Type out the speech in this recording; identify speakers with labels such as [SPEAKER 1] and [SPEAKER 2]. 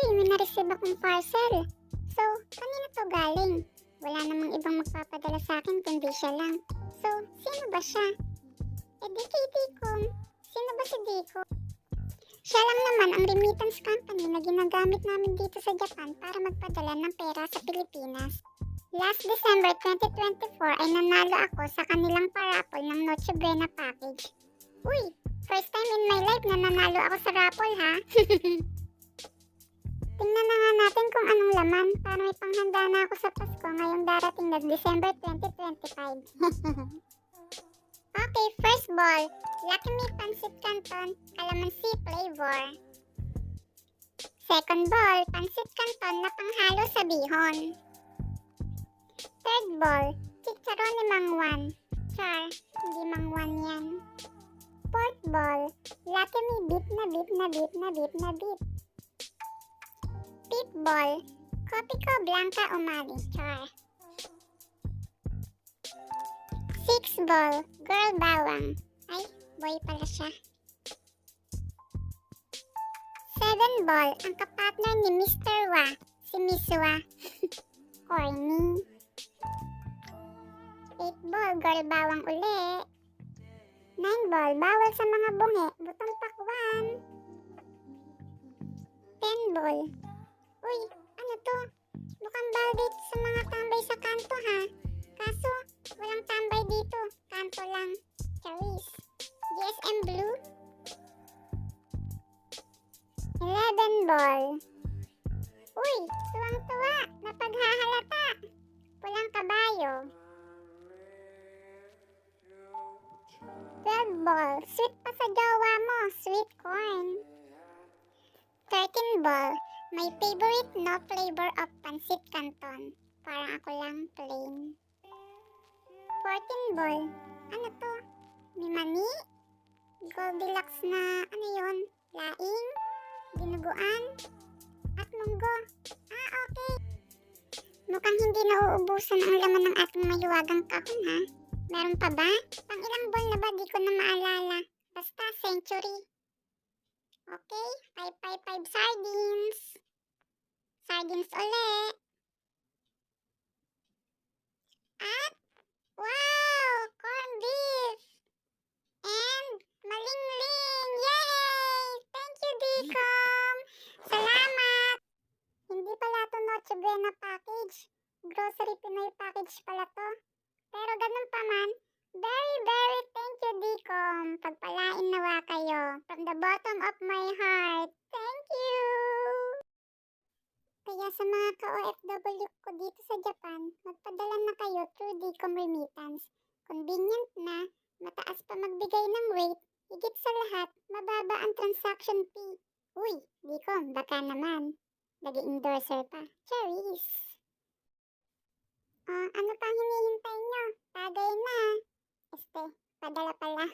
[SPEAKER 1] Uy, may na-receive akong parcel. So, kanina to galing? Wala namang ibang magpapadala sa akin kundi siya lang. So, sino ba siya? Di kay Dicom. Sino ba si Dicom? Siya lang naman ang remittance company na ginagamit namin dito sa Japan para magpadala ng pera sa Pilipinas. Last December 2024 ay nanalo ako sa kanilang parapol ng Noche Buena package. Uy, first time in my life na nanalo ako sa raffle ha. Tingnan na nga natin kung anong laman para may panghanda na ako sa Pasko ngayong darating na December 2025. Okay, first ball, Lucky Me Pancit Canton, Calamansi flavor. Second ball, Pancit Canton na panghalo sa bihon. Third ball, Chicharon ni Mangwan. Char, hindi Mangwan yan. Fourth ball, Lucky Me beef na beef na beef na beef na beef. Fifth ball, Kopiko Blanca Umali. Char. Sixth ball, Girl Bawang. Ay, boy pala siya. Seven ball, ang kapartner ni Mr. Wa, si Miss Wa. Corny. Eight ball, Girl Bawang uli. Nine ball, bawal sa mga bungi, butong pakwan. 10 ball. Uy, ano to? Mukhang valid sa mga tambay sa kanto ha. Kaso, walang tambay dito. Kanto lang. Charis. GSM Blue. 11 ball. Uy, tuwang-tuwa. Napaghahalata. Pulang kabayo. 12 ball. Sweet pa sa jowa mo. Sweet corn. 13 ball. My favorite no flavor of Pancit Canton. Parang ako lang plain. 14 ball. Ano to? May mani? Goldilocks na ano yun? Laing? Dinuguan? At munggo? Ah, okay. Mukhang hindi nauubusan ang laman ng ating maluwagang kahon ha. Meron pa ba? Pang ilang ball na ba? Di ko na maalala. Basta century. Okay, 555 sardines. Sardines ulit. At, wow! Corned beef! And, malingling! Yay! Thank you, Dicom! Salamat! Hindi pala to Noche Buena package. Grocery Pinoy package pala to. Pero ganun pa man, very, very thank you, Dicom. Pagpalain nawa kayo. From the bottom of my heart. Thank you! Kaya sa mga ka-OFW ko dito sa Japan, magpadala na kayo through Dicom Remittance. Convenient na, mataas pa magbigay ng rate, higit sa lahat, mababa ang transaction fee. Uy, Dicom, baka naman. Nag-endorser pa. Cherries! Ano pang hinihintay nyo? Tagay na. Padala pala.